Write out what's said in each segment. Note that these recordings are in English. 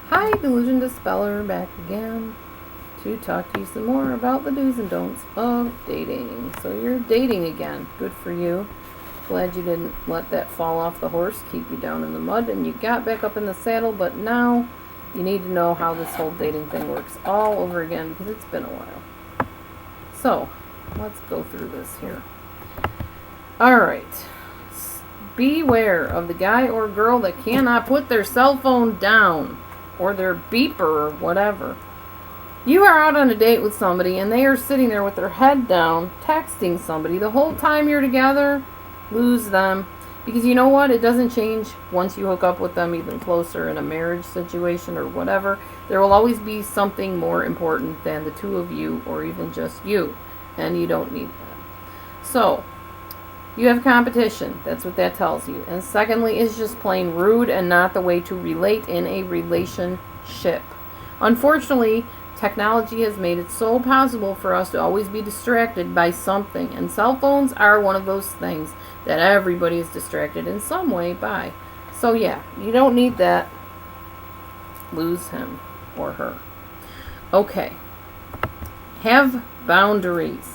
Hi, DelusionDispeller, back again to talk to you some more about the do's and don'ts of dating. So you're dating again. Good for you. Glad you didn't let that fall off the horse, keep you down in the mud, and you got back up in the saddle, but now you need to know how this whole dating thing works all over again because it's been a while. So, let's go through this here. Alright. Beware of the guy or girl that cannot put their cell phone down or their beeper or whatever. You are out on a date with somebody and they are sitting there with their head down texting somebody the whole time you're together. Lose them. Because you know what? It doesn't change once you hook up with them even closer in a marriage situation or whatever. There will always be something more important than the two of you or even just you. And you don't need that. So, you have competition. That's what that tells you. And secondly, it's just plain rude and not the way to relate in a relationship. Unfortunately, technology has made it so possible for us to always be distracted by something. And cell phones are one of those things that everybody is distracted in some way by. So yeah, you don't need that. Lose him or her. Okay. Have boundaries.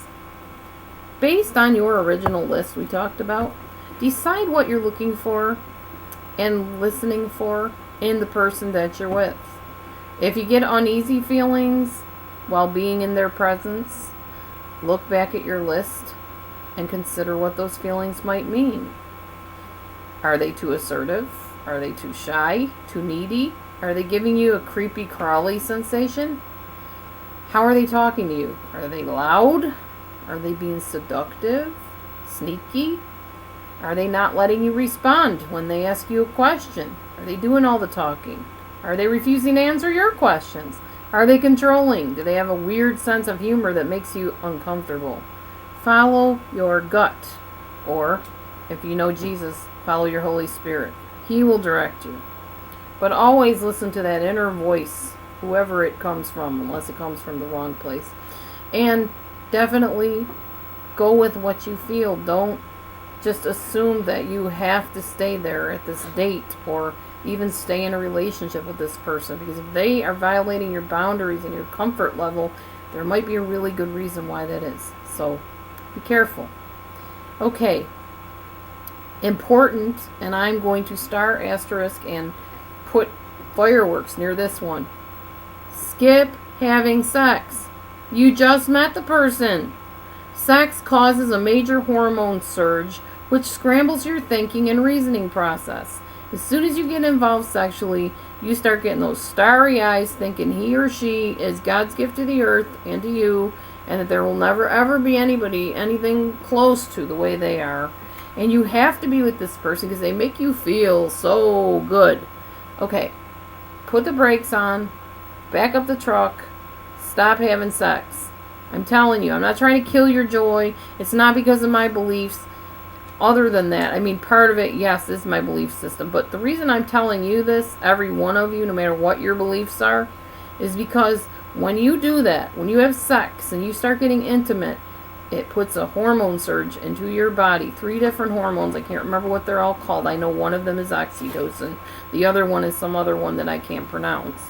Based on your original list we talked about, decide what you're looking for and listening for in the person that you're with. If you get uneasy feelings while being in their presence, look back at your list and consider what those feelings might mean. Are they too assertive? Are they too shy? Too needy? Are they giving you a creepy crawly sensation? How are they talking to you? Are they loud? Are they being seductive? Sneaky? Are they not letting you respond when they ask you a question? Are they doing all the talking? Are they refusing to answer your questions? Are they controlling? Do they have a weird sense of humor that makes you uncomfortable? Follow your gut. Or, if you know Jesus, follow your Holy Spirit. He will direct you. But always listen to that inner voice, whoever it comes from, unless it comes from the wrong place. And definitely go with what you feel. Don't just assume that you have to stay there at this date or even stay in a relationship with this person, because if they are violating your boundaries and your comfort level, there might be a really good reason why that is. So be careful. Okay. Important, and I'm going to star asterisk and put fireworks near this one. Skip having sex. You just met the person. Sex causes a major hormone surge, which scrambles your thinking and reasoning process. As soon as you get involved sexually, you start getting those starry eyes thinking he or she is God's gift to the earth and to you, and that there will never ever be anybody anything close to the way they are. And you have to be with this person because they make you feel so good. Okay, put the brakes on, back up the truck, stop having sex. I'm telling you, I'm not trying to kill your joy. It's not because of my beliefs. Other than that, I mean, part of it, yes, is my belief system. But the reason I'm telling you this, every one of you, no matter what your beliefs are, is because when you do that, when you have sex and you start getting intimate, it puts a hormone surge into your body. 3 different hormones. I can't remember what they're all called. I know one of them is oxytocin. The other one is some other one that I can't pronounce.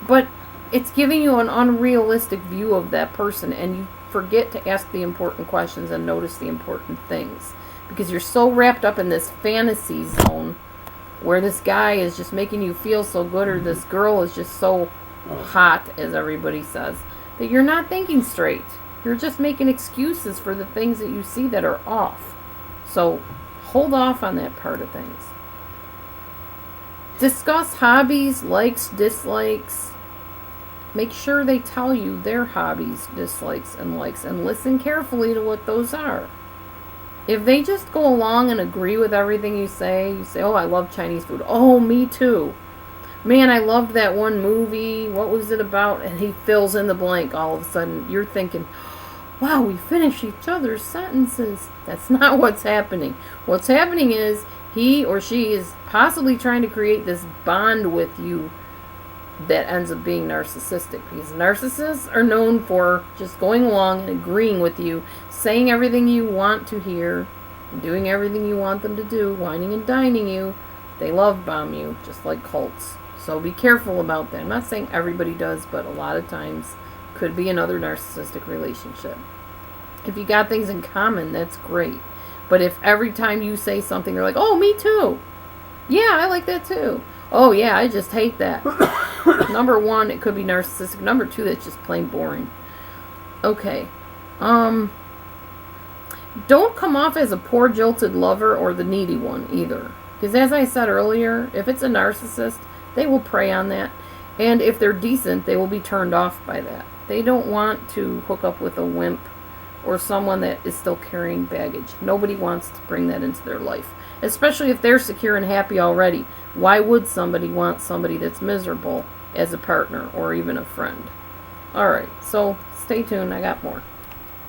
But it's giving you an unrealistic view of that person, and you forget to ask the important questions and notice the important things. Because you're so wrapped up in this fantasy zone where this guy is just making you feel so good, or this girl is just so hot, as everybody says, that you're not thinking straight. You're just making excuses for the things that you see that are off. So hold off on that part of things. Discuss hobbies, likes, dislikes. Make sure they tell you their hobbies, dislikes, and likes, and listen carefully to what those are. If they just go along and agree with everything you say, oh, I love Chinese food. Oh, me too. Man, I loved that one movie. What was it about? And he fills in the blank all of a sudden. You're thinking, wow, we finish each other's sentences. That's not what's happening. What's happening is he or she is possibly trying to create this bond with you that ends up being narcissistic, because narcissists are known for just going along and agreeing with you, saying everything you want to hear, doing everything you want them to do, whining and dining you. They love bomb you, just like cults. So be careful about that. I'm not saying everybody does, but a lot of times could be another narcissistic relationship. If you got things in common, that's great. But if every time you say something, they're like, oh, me too. Yeah, I like that too. Oh, yeah, I just hate that. Number one, it could be narcissistic. Number two, that's just plain boring. Okay. Don't come off as a poor, jilted lover or the needy one either. Because as I said earlier, if it's a narcissist, they will prey on that. And if they're decent, they will be turned off by that. They don't want to hook up with a wimp or someone that is still carrying baggage. Nobody wants to bring that into their life. Especially if they're secure and happy already. Why would somebody want somebody that's miserable as a partner or even a friend? Alright, so stay tuned. I got more.